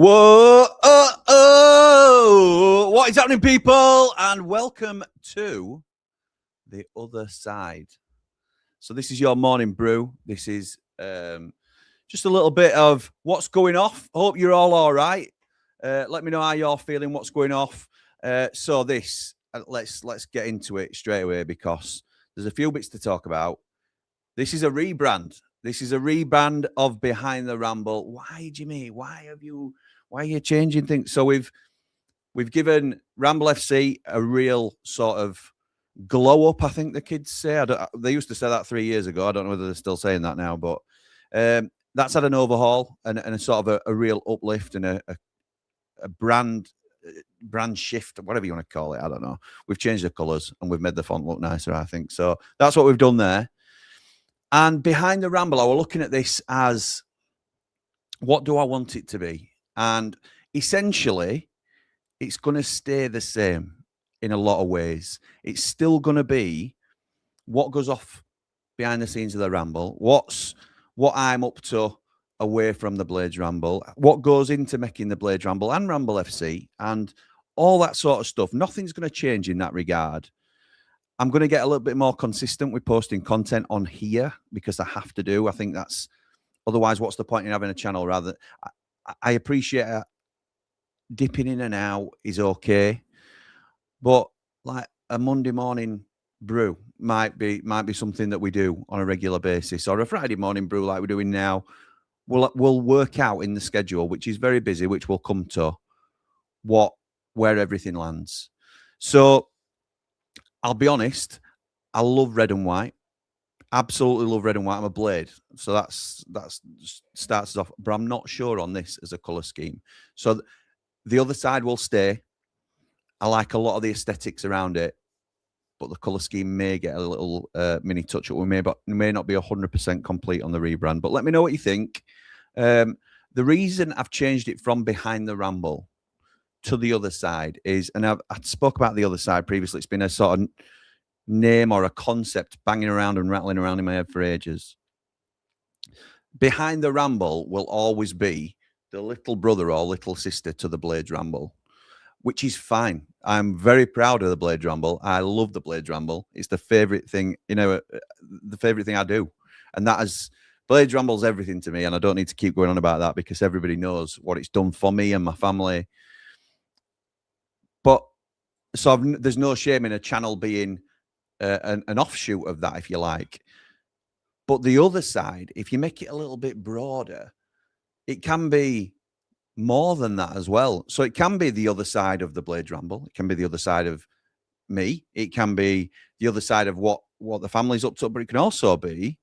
Whoa, what is happening, people? And welcome to the other side. So this is your morning brew. This is just a little bit of what's going off. Hope you're all right. Let me know how you're feeling, what's going off. So this, let's get into it straight away because there's a few bits to talk about. This is a rebrand. This is a rebrand of Behind the Ramble. Why, Jimmy? Why are you changing things? So we've given Ramble FC a real sort of glow up, I think the kids say. They used to say that 3 years ago. I don't know whether they're still saying that now, but that's had an overhaul and a sort of a real uplift and a brand shift, whatever you want to call it. I don't know. We've changed the colours and we've made the font look nicer, I think. So that's what we've done there. And Behind the Ramble, I was looking at this as, what do I want it to be? And essentially, it's going to stay the same in a lot of ways. It's still going to be what goes off behind the scenes of the Ramble, what I'm up to away from the Blades Ramble, what goes into making the Blades Ramble and Ramble FC, and all that sort of stuff. Nothing's going to change in that regard. I'm going to get a little bit more consistent with posting content on here because I have to do. I think that's, otherwise, what's the point in having a channel? Rather, I appreciate dipping in and out is okay, but like a Monday morning brew might be something that we do on a regular basis, or a Friday morning brew like we're doing now. We'll work out in the schedule, which is very busy, which we'll come to where everything lands. So I'll be honest, I love red and white. Absolutely love red and white. I'm a Blade, so that's starts us off. But I'm not sure on this as a color scheme. So the other side will stay. I like a lot of the aesthetics around it, but the color scheme may get a little mini touch up. We may not be 100% complete on the rebrand. But let me know what you think. The reason I've changed it from Behind the Ramble to the other side is, and I spoke about the other side previously. It's been a sort of name or a concept banging around and rattling around in my head for ages. Behind the Ramble will always be the little brother or little sister to the Blades Ramble, which is fine. I'm very proud of the Blades Ramble. I love the Blades Ramble. It's the favorite thing, the favorite thing I do. And that is, Blades Ramble's everything to me. And I don't need to keep going on about that because everybody knows what it's done for me and my family. But so there's no shame in a channel being an offshoot of that, if you like. But the other side, if you make it a little bit broader, it can be more than that as well. So it can be the other side of the Blades Ramble. It can be the other side of me. It can be the other side of what the family's up to. But it can also be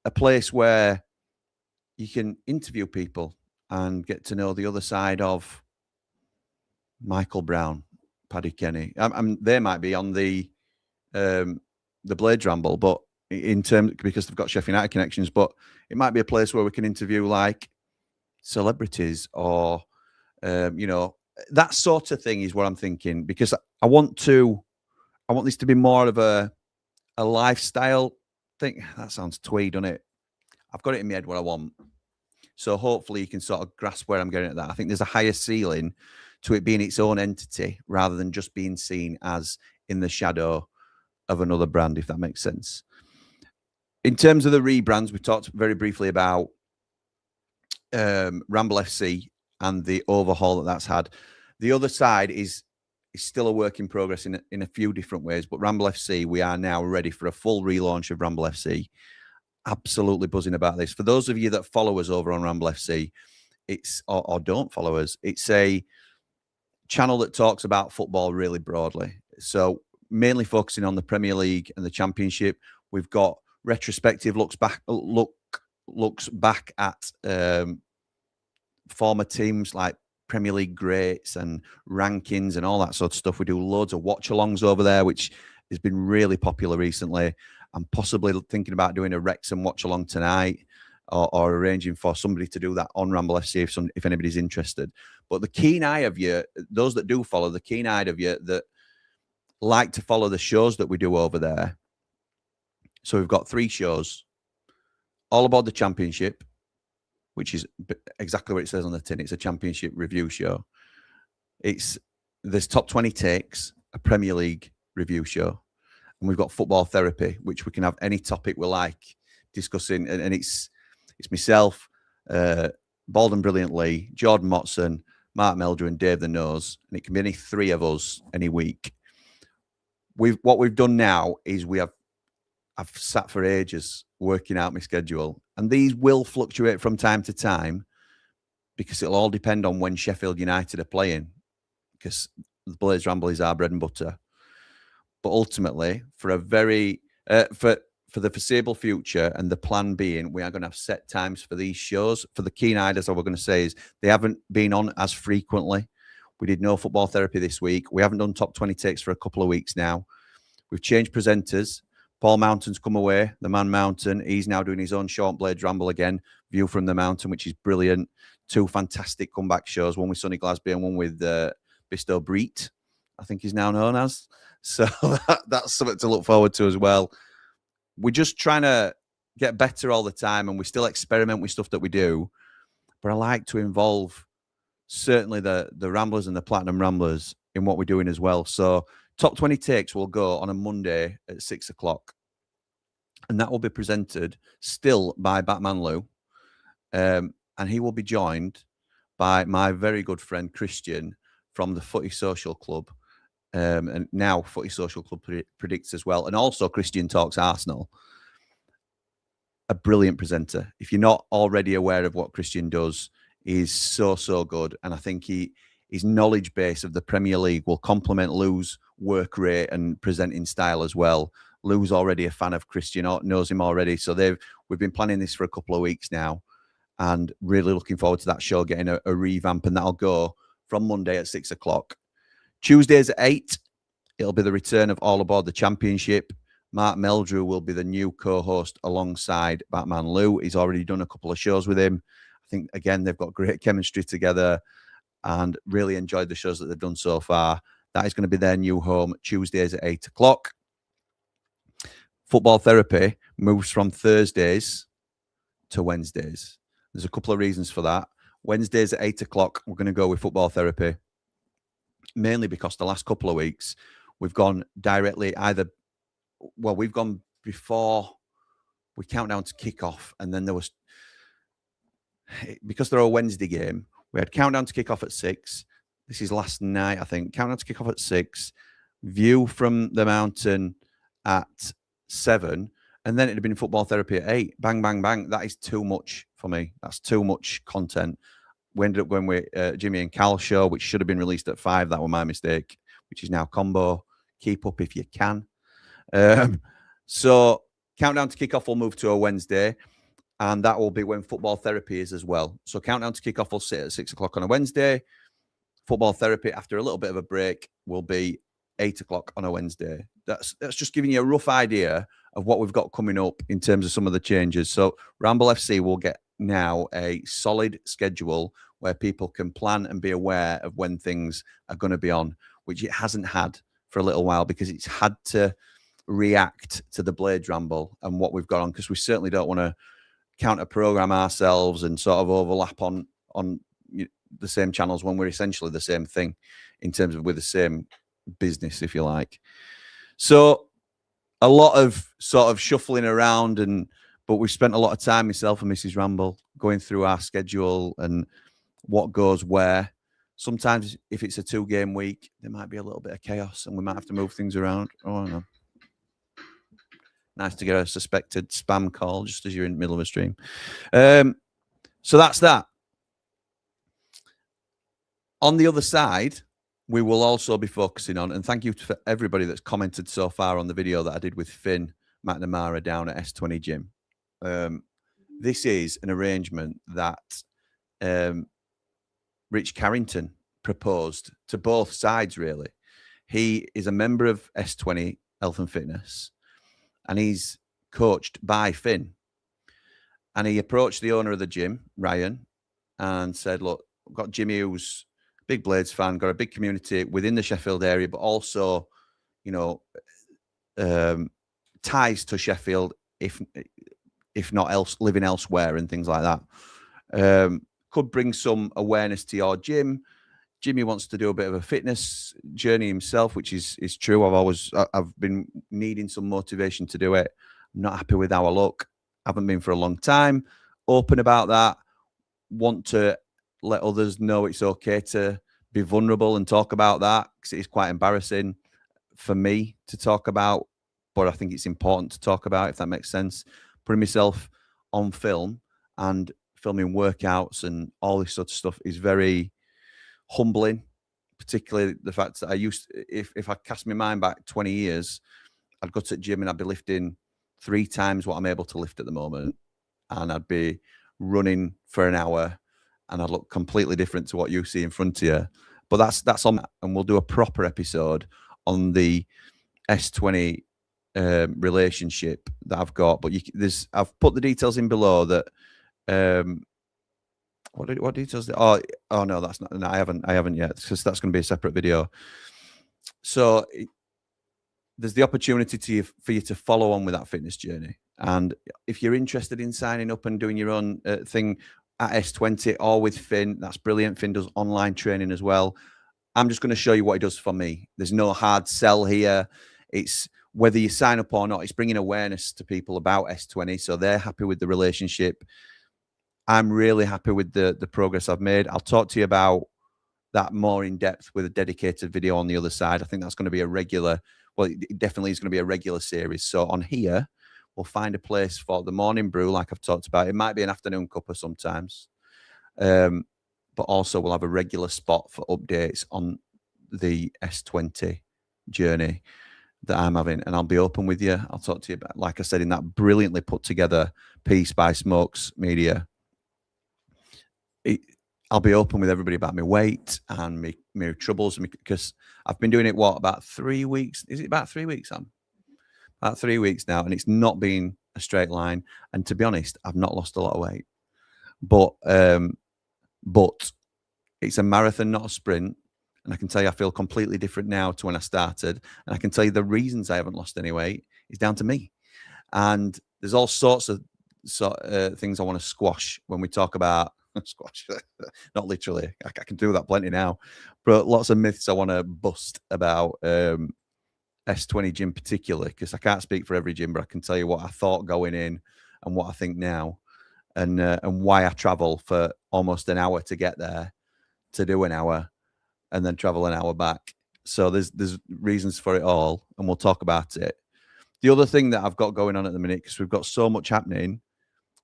a place where you can interview people and get to know the other side of Michael Brown, Paddy Kenny. They might be on the Blades Ramble, but in terms, because they've got Sheffield United connections, but it might be a place where we can interview like celebrities or that sort of thing is what I'm thinking, because I want this to be more of a lifestyle thing. That sounds twee, doesn't it? I've got it in my head what I want. So hopefully you can sort of grasp where I'm getting at that. I think there's a higher ceiling to it being its own entity rather than just being seen as in the shadow of another brand, if that makes sense. In terms of the rebrands, we talked very briefly about Ramble FC and the overhaul that's had. The other side is still a work in progress in a few different ways, but Ramble FC, we are now ready for a full relaunch of Ramble FC. Absolutely buzzing about this. For those of you that follow us over on Ramble FC, or don't follow us, it's a channel that talks about football really broadly. So mainly focusing on the Premier League and the Championship. We've got retrospective looks back at former teams like Premier League greats and rankings and all that sort of stuff. We do loads of watchalongs over there, which has been really popular recently. I'm possibly thinking about doing a Wrexham watch-along tonight, or arranging for somebody to do that on Ramble FC if anybody's interested. But the keen eye of you, those that do follow, the keen eye of you that like to follow the shows that we do over there. So we've got 3 shows, all about the Championship, which is exactly what it says on the tin. It's a championship review show. There's top 20 takes, a Premier League review show, and we've got football therapy, which we can have any topic we like discussing, and it's myself, Bald and Brilliant Lee, Jordan Motson, Mark Meldrew, and Dave the Nose, and it can be any three of us any week. What we've done now is I've sat for ages working out my schedule, and these will fluctuate from time to time because it'll all depend on when Sheffield United are playing, because the Blades Ramble is our bread and butter. But ultimately, for the foreseeable future, and the plan being, we are going to have set times for these shows. For the keen-eyed, as I was going to say, is they haven't been on as frequently. We did no football therapy this week. We haven't done top 20 takes for a couple of weeks now. We've changed presenters. Paul Mountain's come away, the man Mountain. He's now doing his own short Blades Ramble again, View from the Mountain, which is brilliant. Two fantastic comeback shows, one with Sonny Glasby and one with Bisto Breet, I think he's now known as. So that's something to look forward to as well. We're just trying to get better all the time, and we still experiment with stuff that we do. But I like to involve certainly the Ramblers and the Platinum Ramblers in what we're doing as well. So top 20 takes will go on a Monday at 6 o'clock. And that will be presented still by Batman Lou. And he will be joined by my very good friend Christian from the Footy Social Club. And now Footy Social Club predicts as well. And also Christian Talks Arsenal. A brilliant presenter. If you're not already aware of what Christian does, he's so good. And I think his knowledge base of the Premier League will complement Lou's work rate and presenting style as well. Lou's already a fan of Christian, knows him already. So we've been planning this for a couple of weeks now, and really looking forward to that show getting a revamp. And that'll go from Monday at 6 o'clock. Tuesdays at 8, it'll be the return of All Aboard the Championship. Mark Meldrew will be the new co-host alongside Batman Lou. He's already done a couple of shows with him. I think, again, they've got great chemistry together and really enjoyed the shows that they've done so far. That is going to be their new home, Tuesdays at 8 o'clock. Football therapy moves from Thursdays to Wednesdays. There's a couple of reasons for that. Wednesdays at 8 o'clock, we're going to go with football therapy, mainly because the last couple of weeks we've gone directly we've gone before we count down to kick-off, and then because they're a Wednesday game, we had countdown to kick-off at 6. This is last night, I think. Countdown to kick-off at 6. View from the Mountain at 7. And then it had been football therapy at 8. Bang, bang, bang. That is too much for me. That's too much content. We ended up going with Jimmy and Cal show, which should have been released at 5. That was my mistake, which is now combo. Keep up if you can. So countdown to kick-off will move to a Wednesday. And that will be when football therapy is as well. So countdown to kick-off will sit at 6 o'clock on a Wednesday. Football therapy, after a little bit of a break, will be 8 o'clock on a Wednesday. That's just giving you a rough idea of what we've got coming up in terms of some of the changes. So Ramble FC will get now a solid schedule where people can plan and be aware of when things are going to be on, which it hasn't had for a little while because it's had to react to the Blades Ramble and what we've got on, because we certainly don't want to counter program ourselves and sort of overlap on the same channels when we're essentially the same thing in terms of with the same business, if you like. So a lot of sort of shuffling around, but we've spent a lot of time, myself and Mrs. Ramble, going through our schedule and what goes where. Sometimes if it's a 2-game week, there might be a little bit of chaos and we might have to move things around. Oh, I don't know. Nice to get a suspected spam call just as you're in the middle of a stream. So that's that. On the other side, we will also be focusing on, and thank you for everybody that's commented so far on the video that I did with Finn McNamara down at S20 Gym. This is an arrangement that Rich Carrington proposed to both sides, really. He is a member of S20 Health and Fitness, and he's coached by Finn. And he approached the owner of the gym, Ryan, and said, look, I've got Jimmy who's a big Blades fan, got a big community within the Sheffield area, but also, ties to Sheffield, if not living elsewhere and things like that. Could bring some awareness to your gym. Jimmy wants to do a bit of a fitness journey himself, which is true. I've been needing some motivation to do it. I'm not happy with our look. Haven't been for a long time. Open about that. Want to let others know it's okay to be vulnerable and talk about that, because it is quite embarrassing for me to talk about, but I think it's important to talk about, if that makes sense. Putting myself on film and filming workouts and all this sort of stuff is very humbling, particularly the fact that if I cast my mind back 20 years, I'd go to the gym and I'd be lifting 3 times what I'm able to lift at the moment, and I'd be running for an hour, and I'd look completely different to what you see in front of you. But that's on that, and we'll do a proper episode on the S20 relationship that I've got. But I've put the details in below that. What details? Oh no, that's not. No, I haven't yet, because that's going to be a separate video. So there's the opportunity for you to follow on with that fitness journey, and if you're interested in signing up and doing your own thing at S20 or with Finn, that's brilliant. Finn does online training as well. I'm just going to show you what he does for me. There's no hard sell here. It's whether you sign up or not. It's bringing awareness to people about S20, so they're happy with the relationship. I'm really happy with the progress I've made. I'll talk to you about that more in depth with a dedicated video on the other side. I think that's going to be a regular, well, it definitely is going to be a regular series. So on here, we'll find a place for the morning brew, like I've talked about. It might be an afternoon cuppa sometimes. But also we'll have a regular spot for updates on the S20 journey that I'm having, and I'll be open with you. I'll talk to you about, like I said, in that brilliantly put together piece by Smokes Media. I'll be open with everybody about my weight and my troubles, because I've been doing it, about 3 weeks? Is it about 3 weeks, Sam? About 3 weeks now, and it's not been a straight line. And to be honest, I've not lost a lot of weight. But it's a marathon, not a sprint. And I can tell you I feel completely different now to when I started. And I can tell you the reasons I haven't lost any weight is down to me. And there's all sorts of things I want to squash when we talk about squash. Not literally. I can do that plenty now. But lots of myths I want to bust about S20 gym particularly, because I can't speak for every gym, but I can tell you what I thought going in and what I think now, and why I travel for almost an hour to get there, to do an hour, and then travel an hour back. So there's reasons for it all, and we'll talk about it. The other thing that I've got going on at the minute, because we've got so much happening,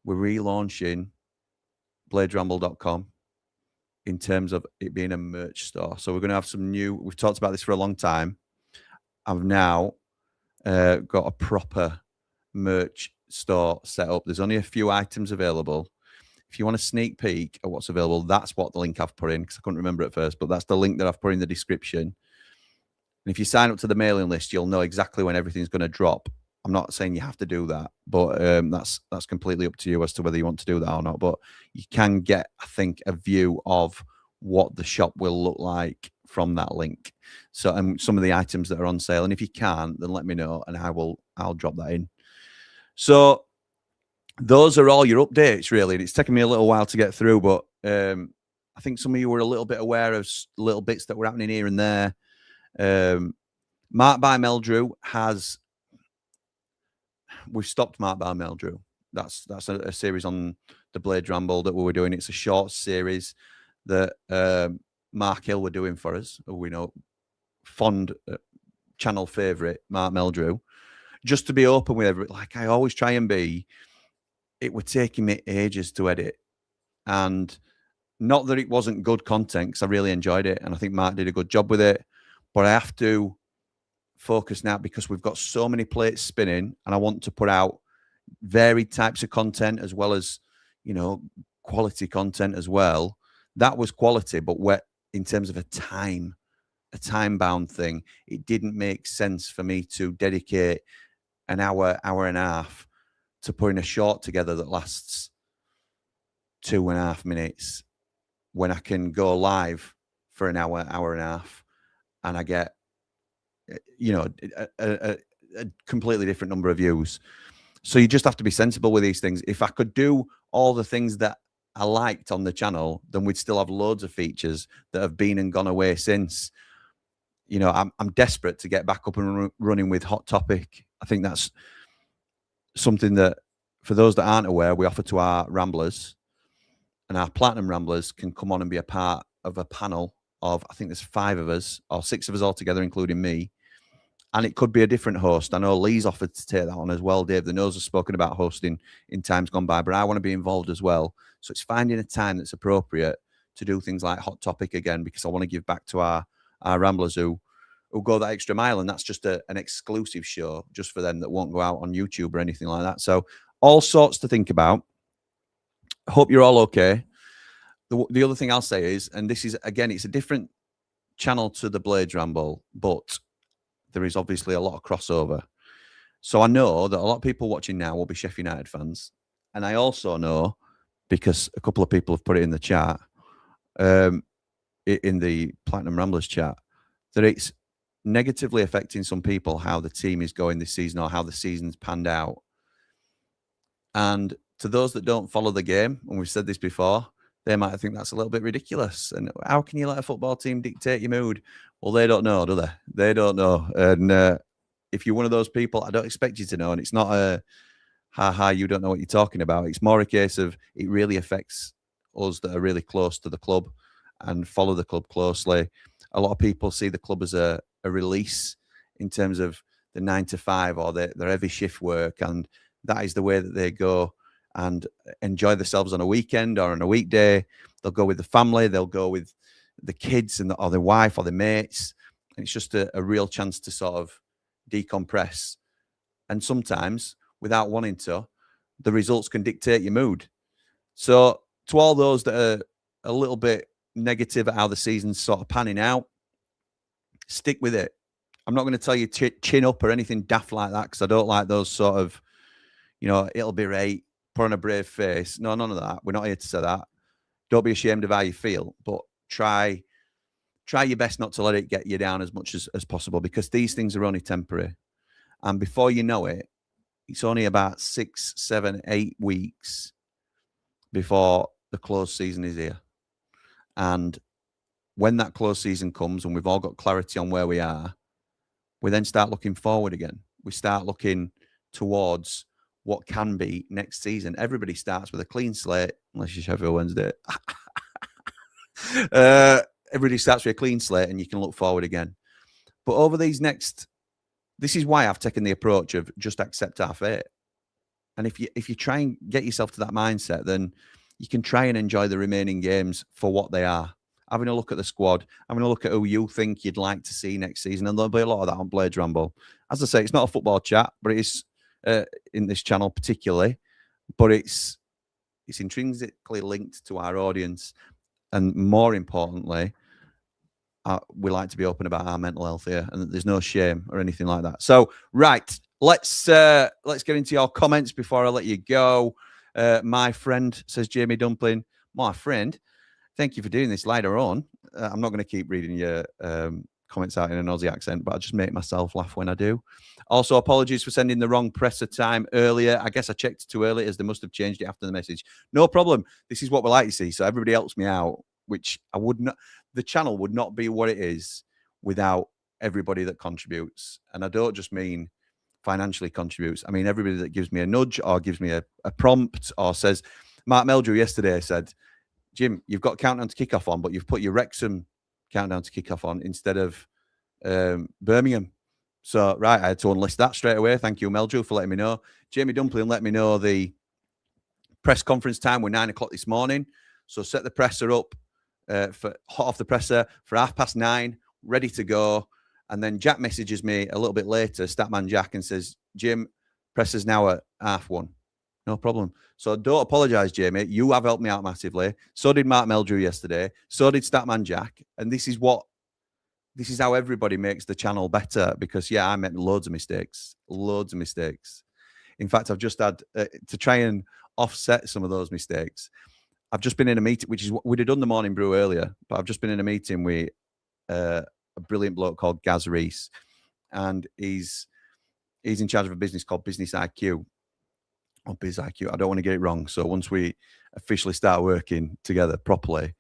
we're relaunching bladesramble.com in terms of it being a merch store. So we're going to have some new, we've talked about this for a long time. I've now got a proper merch store set up. There's only a few items available. If you want a sneak peek at what's available, that's what the link I've put in, because I couldn't remember at first, but that's the link that I've put in the description. And if you sign up to the mailing list, you'll know exactly when everything's going to drop. I'm not saying you have to do that, but that's completely up to you as to whether you want to do that or not. But you can get, I think, a view of what the shop will look like from that link. So, and some of the items that are on sale. And if you can't, then let me know, and I'll drop that in. So those are all your updates, really. And it's taken me a little while to get through, but I think some of you were a little bit aware of little bits that were happening here and there. Mark by Meldrew we've stopped Mark by Meldrew. That's a series on the Blades Ramble that we were doing. It's a short series that Mark Hill were doing for us, who we know, fond channel favourite, Mark Meldrew. Just to be open with everybody, like I always try and be, it were taking me ages to edit. And not that it wasn't good content, because I really enjoyed it, and I think Mark did a good job with it. But I have to focus now, because we've got so many plates spinning, and I want to put out varied types of content, as well as, you know, quality content as well. That was quality, but in terms of a time-bound thing, it didn't make sense for me to dedicate an hour and a half to putting a short together that lasts 2.5 minutes, when I can go live for an hour and a half, and I get, you know, a completely different number of views. So you just have to be sensible with these things. If I could do all the things that I liked on the channel, then we'd still have loads of features that have been and gone away since. You know, I'm desperate to get back up and running with Hot Topic. I think that's something that, for those that aren't aware, we offer to our Ramblers, and our Platinum Ramblers can come on and be a part of a panel of, I think there's 5 of us, or 6 of us altogether, including me. And it could be a different host. I know Lee's offered to take that on as well. Dave the Nose has spoken about hosting in times gone by, but I want to be involved as well. So it's finding a time that's appropriate to do things like Hot Topic again, because I want to give back to our Ramblers who go that extra mile. And that's just an exclusive show just for them that won't go out on YouTube or anything like that. So all sorts to think about. Hope you're all okay. The other thing I'll say is, and this is, again, it's a different channel to the Blades Ramble, but there is obviously a lot of crossover. So I know that a lot of people watching now will be Sheffield United fans. And I also know, because a couple of people have put it in the chat, in the Platinum Ramblers chat, that it's negatively affecting some people how the team is going this season or how the season's panned out. And to those that don't follow the game, and we've said this before, they might think that's a little bit ridiculous. And how can you let a football team dictate your mood? Well, they don't know, do they? They don't know. And if you're one of those people, I don't expect you to know. And it's not a, ha, you don't know what you're talking about. It's more a case of it really affects us that are really close to the club and follow the club closely. A lot of people see the club as a release in terms of the 9 to 5 or their heavy shift work. And that is the way that they go and enjoy themselves on a weekend or on a weekday. They'll go with the family. They'll go with the kids and or their wife or their mates. And it's just a real chance to sort of decompress. And sometimes, without wanting to, the results can dictate your mood. So to all those that are a little bit negative at how the season's sort of panning out, stick with it. I'm not going to tell you chin up or anything daft like that, because I don't like those sort of, you know, it'll be right, put on a brave face. No, none of that. We're not here to say that. Don't be ashamed of how you feel, but try your best not to let it get you down as much as possible, because these things are only temporary. And before you know it, it's only about 6, 7, 8 weeks before the close season is here. And when that close season comes and we've all got clarity on where we are, we then start looking forward again. We start looking towards what can be next season. Everybody starts with a clean slate, unless you're Sheffield Wednesday. Everybody starts with a clean slate and you can look forward again. But over these this is why I've taken the approach of just accept our fate. And if you try and get yourself to that mindset, then you can try and enjoy the remaining games for what they are. Having a look at the squad, having a look at who you think you'd like to see next season. And there'll be a lot of that on Blades Ramble. As I say, it's not a football chat, but it is in this channel particularly. But it's intrinsically linked to our audience. And more importantly, we like to be open about our mental health here, and there's no shame or anything like that. So, right, let's get into your comments before I let you go. My friend, says Jamie Dumpling, my friend, thank you for doing this later on. I'm not going to keep reading your comments out in an Aussie accent, but I just make myself laugh when I do. Also, apologies for sending the wrong presser time earlier. I guess I checked too early, as they must have changed it after the message. No problem. This is what we like to see. So everybody helps me out, which I would not. The channel would not be what it is without everybody that contributes. And I don't just mean financially contributes. I mean everybody that gives me a nudge or gives me a prompt or says, Mark Meldrew yesterday said, Jim, you've got Countdown to Kickoff on, but you've put your Wrexham Countdown to Kickoff on instead of Birmingham. So, right, I had to unlist that straight away. Thank you, Meldrew, for letting me know. Jamie Dumpling let me know the press conference time were 9 o'clock this morning. So set the presser up for hot off the presser for 9:30, ready to go. And then Jack messages me a little bit later, Statman Jack, and says, Jim, presser's now at 1:30. No problem. So don't apologise, Jamie. You have helped me out massively. So did Mark Meldrew yesterday. So did Statman Jack. And this is how everybody makes the channel better, because, yeah, I made loads of mistakes. In fact, I've just had to try and offset some of those mistakes. I've just been in a meeting, which is what we'd have done the morning brew earlier, but I've just been in a meeting with a brilliant bloke called Gaz Reese, and he's in charge of a business called Business IQ. Biz IQ. I don't want to get it wrong. So once we officially start working together properly,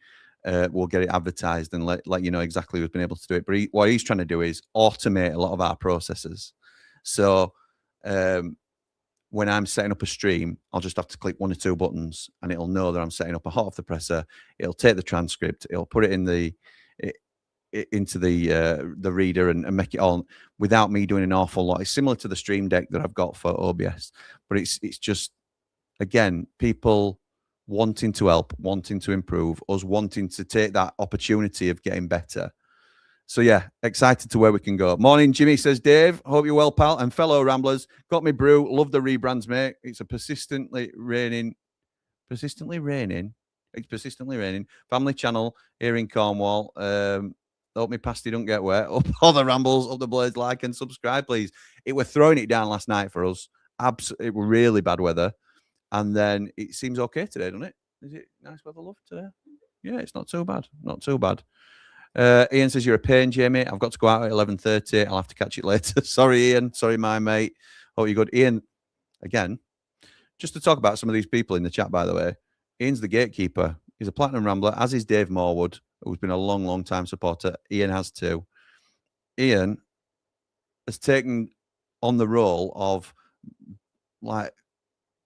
we'll get it advertised and let you know exactly who's been able to do it. But what he's trying to do is automate a lot of our processes. So when I'm setting up a stream, I'll just have to click 1 or 2 buttons, and it'll know that I'm setting up a hot off the presser. It'll take the transcript, it'll put it in into the reader and make it on without me doing an awful lot. It's similar to the stream deck that I've got for OBS, but it's just, again, people wanting to help, wanting to improve, us wanting to take that opportunity of getting better. So yeah, excited to where we can go. Morning, Jimmy, says Dave. Hope you're well, pal. And fellow ramblers, got me brew. Love the rebrands, mate. It's persistently raining. It's persistently raining. Family channel here in Cornwall. Hope me pasty don't get wet. Up all the rambles, up the blades, like and subscribe, please. It were throwing it down last night for us. It were really bad weather. And then it seems okay today, doesn't it? Is it nice weather, love, today? Yeah, it's not too bad. Not too bad. Ian says, you're a pain, Jamie. I've got to go out at 11:30. I'll have to catch it later. Sorry, Ian. Sorry, my mate. Hope you're good. Ian, again, just to talk about some of these people in the chat, by the way, Ian's the gatekeeper. He's a Platinum Rambler, as is Dave Morwood, who's been a long, long time supporter. Ian has too. Ian has taken on the role of, like,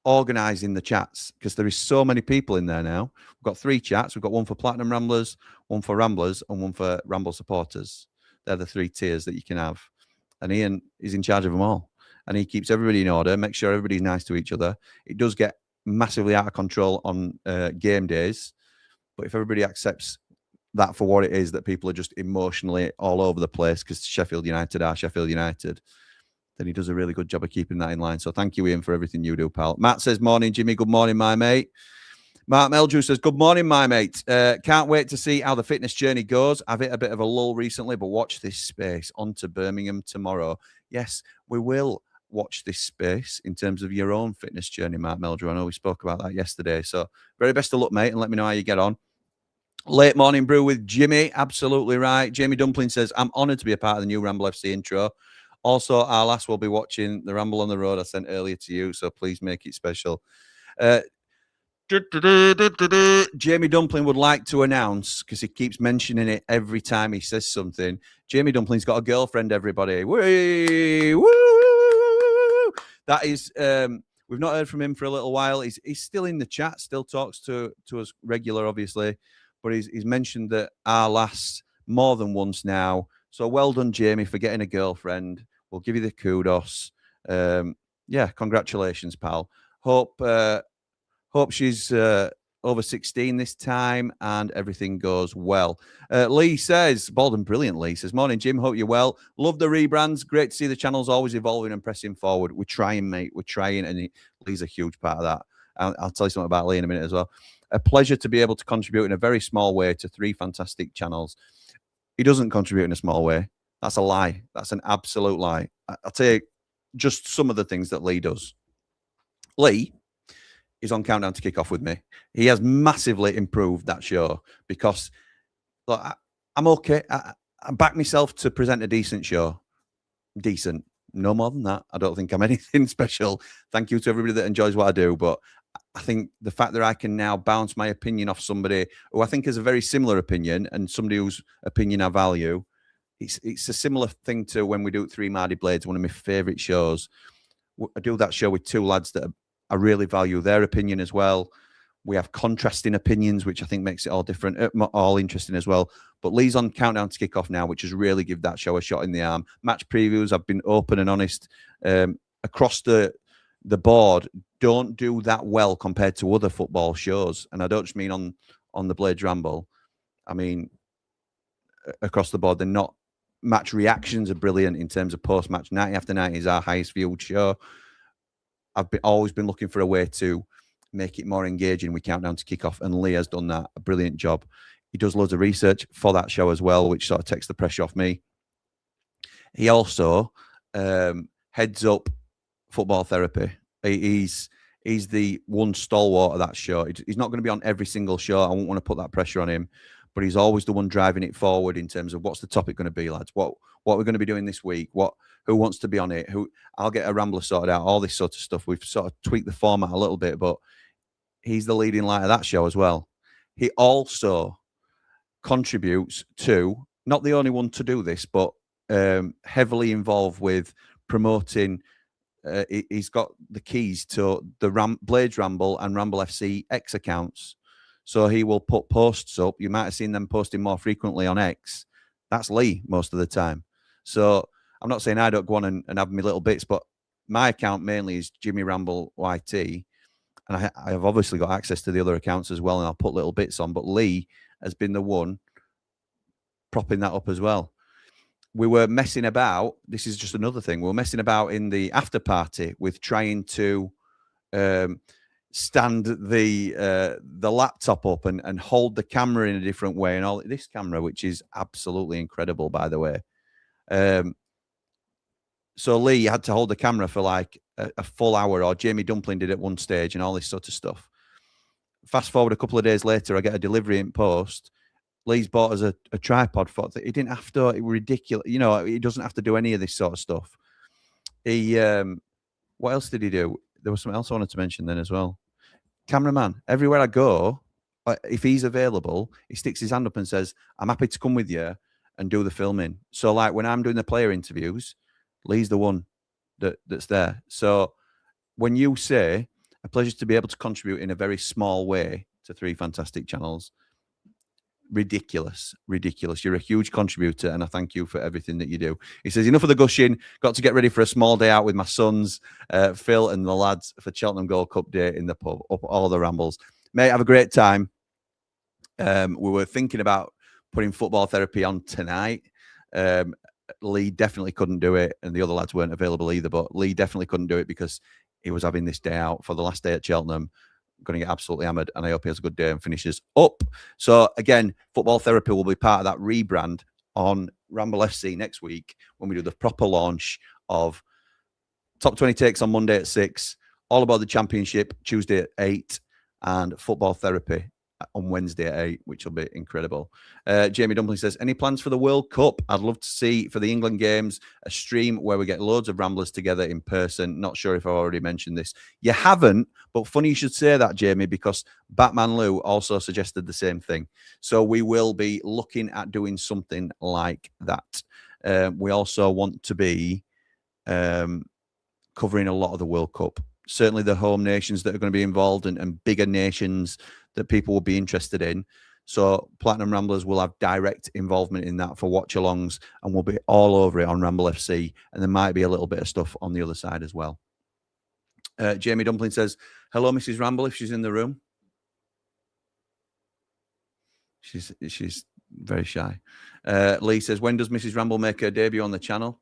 organising the chats, because there is so many people in there now. We've got 3 chats. We've got one for Platinum Ramblers, one for Ramblers, and one for Ramble supporters. They're the 3 tiers that you can have. And Ian is in charge of them all. And he keeps everybody in order, makes sure everybody's nice to each other. It does get massively out of control on game days. But if everybody accepts that for what it is, that people are just emotionally all over the place because Sheffield United are Sheffield United, then he does a really good job of keeping that in line. So thank you, Ian, for everything you do, pal. Matt says, morning, Jimmy. Good morning, my mate. Mark Meldrew says, good morning, my mate. Can't wait to see how the fitness journey goes. I've hit a bit of a lull recently, but watch this space. On to Birmingham tomorrow. Yes, we will watch this space in terms of your own fitness journey, Mark Meldrew. I know we spoke about that yesterday. So very best of luck, mate, and let me know how you get on. Late morning brew with Jimmy. Absolutely right. Jamie Dumpling says, I'm honoured to be a part of the new Ramble FC intro. Also, our lass will be watching the Ramble on the Road I sent earlier to you, so please make it special. Jamie Dumpling would like to announce, because he keeps mentioning it every time he says something, Jamie Dumpling's got a girlfriend, everybody. Whee! Woo! That is, we've not heard from him for a little while. He's still in the chat, still talks to us regular, obviously, but he's mentioned that our lass more than once now. So well done, Jamie, for getting a girlfriend. We'll give you the kudos. Yeah, congratulations, pal. Hope she's over 16 this time and everything goes well. Lee says, bold and brilliant, Lee says, morning, Jim. Hope you're well. Love the rebrands. Great to see the channel's always evolving and pressing forward. We're trying, mate. We're trying, and Lee's a huge part of that. I'll tell you something about Lee in a minute as well. A pleasure to be able to contribute in a very small way to 3 fantastic channels. He doesn't contribute in a small way. That's a lie. That's an absolute lie. I'll tell you just some of the things that Lee does. Lee is on Countdown to Kick Off with me. He has massively improved that show because, look, I'm okay. I back myself to present a decent show. Decent. No more than that. I don't think I'm anything special. Thank you to everybody that enjoys what I do. But I think the fact that I can now bounce my opinion off somebody who I think has a very similar opinion and somebody whose opinion I value, it's a similar thing to when we do Three Mardy Blades, one of my favourite shows. I do that show with 2 lads that I really value their opinion as well. We have contrasting opinions, which I think makes it all different, all interesting as well. But Lee's on Countdown to Kick Off now, which has really given that show a shot in the arm. Match previews, I've been open and honest. Across the board, don't do that well compared to other football shows. And I don't just mean on the Blades Ramble. I mean, across the board, they're not. Match reactions are brilliant in terms of post-match. 90 After 90 is our highest viewed show. I've always been looking for a way to make it more engaging with Countdown to Kick Off, and Lee has done that. A brilliant job. He does loads of research for that show as well, which sort of takes the pressure off me. He also heads up football therapy. He's the one stalwart of that show. He's not going to be on every single show. I won't want to put that pressure on him. but he's always the one driving it forward in terms of what's the topic going to be, lads. What we're going to be doing this week? Who wants to be on it? I'll get a Rambler sorted out. All this sort of stuff. We've sort of tweaked the format a little bit, but he's the leading light of that show as well. He also contributes to, not the only one to do this, but heavily involved with promoting. He's got the keys to the Blades Ramble and Ramble FC X accounts. So he will put posts up. You might have seen them posting more frequently on X. That's Lee most of the time. So I'm not saying I don't go on and have my little bits, but my account mainly is Jimmy Ramble YT. And I have obviously got access to the other accounts as well, and I'll put little bits on. But Lee has been the one propping that up as well. We were messing about. This is just another thing. We were messing about in the after party with trying to stand the laptop up and hold the camera in a different way, and all this camera, which is absolutely incredible, by the way. So Lee had to hold the camera for like a full hour, or Jamie Dumpling did at one stage, and all this sort of stuff. Fast forward a couple of days later, I get a delivery in post. Lee's bought us a tripod for it. He didn't have to. It was ridiculous. You know, he doesn't have to do any of this sort of stuff. He, what else did he do? There was something else I wanted to mention then as well. Cameraman, everywhere I go, if he's available, he sticks his hand up and says, I'm happy to come with you and do the filming. So like when I'm doing the player interviews, Lee's the one that's there. So when you say a pleasure to be able to contribute in a very small way to 3 fantastic channels, ridiculous. You're a huge contributor, and I thank you for everything that you do. He says, enough of the gushing, got to get ready for a small day out with my sons, Phil and the lads, for Cheltenham Gold Cup day in the pub, up all the Rambles. Mate, have a great time. We were thinking about putting football therapy on tonight. Lee definitely couldn't do it, and the other lads weren't available either, but Lee definitely couldn't do it because he was having this day out for the last day at Cheltenham. Going to get absolutely hammered, and I hope he has a good day and finishes up. So again, football therapy will be part of that rebrand on Ramble FC next week when we do the proper launch of Top 20 Takes on Monday at 6, All About the Championship Tuesday at 8, and football therapy on Wednesday at 8, which will be incredible. Jamie Dumpling says, any plans for the World Cup? I'd love to see, for the England games, a stream where we get loads of Ramblers together in person. Not sure if I've already mentioned this. You haven't, but funny you should say that, Jamie, because Batman Lou also suggested the same thing. So we will be looking at doing something like that. We also want to be covering a lot of the World Cup. Certainly the home nations that are going to be involved, and bigger nations that people will be interested in. So Platinum Ramblers will have direct involvement in that for watch-alongs, and we'll be all over it on Ramble FC, and there might be a little bit of stuff on the other side as well. Jamie Dumpling says, hello, Mrs. Ramble, if she's in the room. She's very shy. Lee says, when does Mrs. Ramble make her debut on the channel?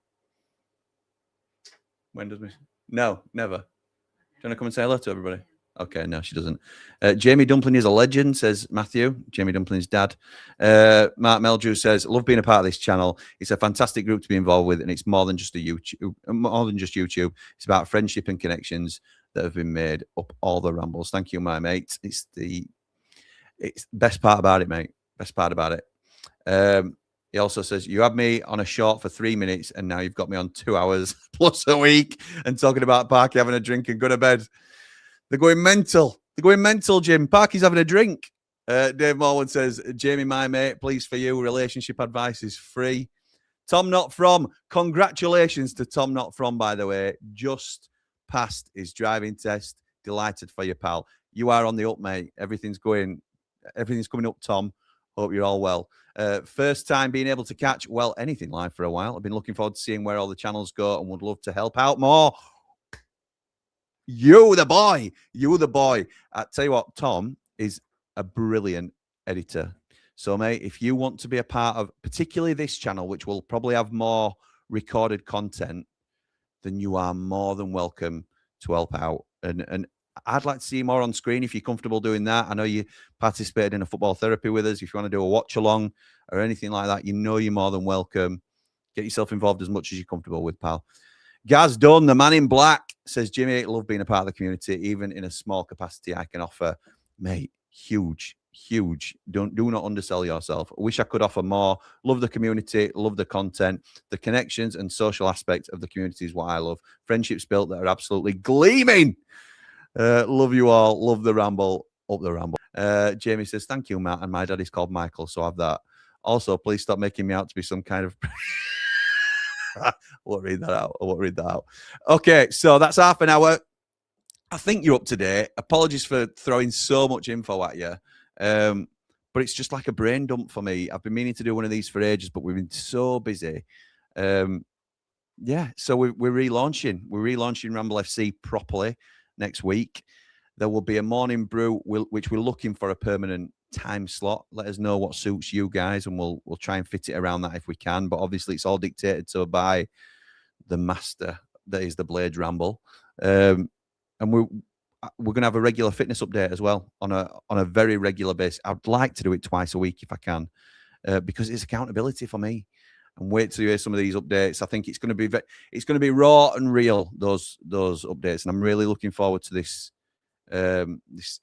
When does Mrs. No, never. Do you want to come and say hello to everybody? Okay, no, she doesn't. Jamie Dumpling is a legend, says Matthew, Jamie Dumpling's dad. Mark Meldrew says, love being a part of this channel. It's a fantastic group to be involved with, and it's more than just YouTube. It's about friendship and connections that have been made up all the Rambles. Thank you, my mate. It's the best part about it, mate. Best part about it. He also says, you had me on a short for 3 minutes, and now you've got me on 2 hours plus a week and talking about Parky having a drink and go to bed. They're going mental. They're going mental, Jim. Parky's having a drink. Dave Morwan says, Jamie, my mate, please for you, relationship advice is free. Tom Not From, congratulations to Tom Not From, by the way. Just passed his driving test. Delighted for you, pal. You are on the up, mate. Everything's coming up, Tom. Hope you're all well. First time being able to catch, well, anything live for a while. I've been looking forward to seeing where all the channels go and would love to help out more. You the boy. I tell you what, Tom is a brilliant editor. So, mate, if you want to be a part of particularly this channel, which will probably have more recorded content, then you are more than welcome to help out. And I'd like to see you more on screen if you're comfortable doing that. I know you participated in a football therapy with us. If you want to do a watch along or anything like that, you know you're more than welcome. Get yourself involved as much as you're comfortable with, pal. Gaz Dunn, the man in black, says, Jimmy, love being a part of the community, even in a small capacity I can offer. Mate, huge huge. Do not undersell yourself. I wish I could offer more. Love the community, love the content, the connections and social aspect of the community is what I love. Friendships built that are absolutely gleaming. Love you all. Love the ramble. Up the ramble. Jamie says, thank you, Matt. And my dad is called Michael, so I have that. Also, please stop making me out to be some kind of... I won't read that out. Okay, so that's half an hour. I think you're up to date. Apologies for throwing so much info at you. But it's just like a brain dump for me. I've been meaning to do one of these for ages, but we've been so busy. Yeah, so we're relaunching. We're relaunching Ramble FC properly next week. There will be a morning brew, which we're looking for a permanent time slot. Let us know what suits you guys, and we'll try and fit it around that if we can. But obviously, it's all dictated to by the master that is the Blades Ramble. And we're going to have a regular fitness update as well on a very regular basis. I'd like to do it twice a week if I can, because it's accountability for me. And wait till you hear some of these updates. I think it's going to be raw and real, those updates, and I'm really looking forward to this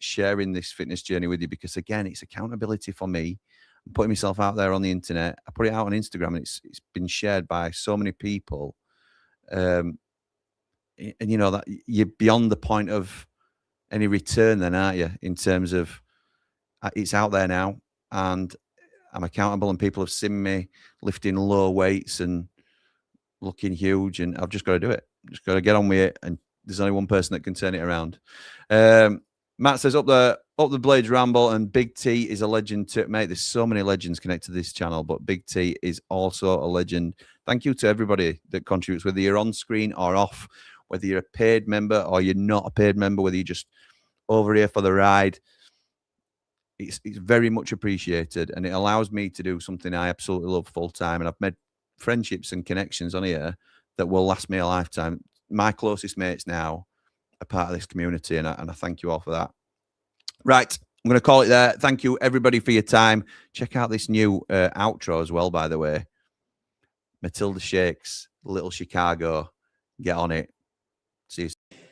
sharing this fitness journey with you, because again, it's accountability for me. I'm putting myself out there on the internet. I put it out on Instagram, and it's been shared by so many people. And you know that you're beyond the point of any return then, aren't you, in terms of it's out there now and I'm accountable, and people have seen me lifting low weights and looking huge, and I've just got to do it. Just got to get on with it, and there's only one person that can turn it around. Matt says up the Blades Ramble, and Big T is a legend too. Mate, there's so many legends connected to this channel, but Big T is also a legend. Thank you to everybody that contributes, whether you're on screen or off, whether you're a paid member or you're not a paid member, whether you're just over here for the ride. It's very much appreciated, and it allows me to do something I absolutely love full time. And I've made friendships and connections on here that will last me a lifetime. My closest mates now are part of this community, and I thank you all for that. Right, I'm going to call it there. Thank you, everybody, for your time. Check out this new outro as well, by the way. Matilda Shakes, Little Chicago. Get on it. See you soon.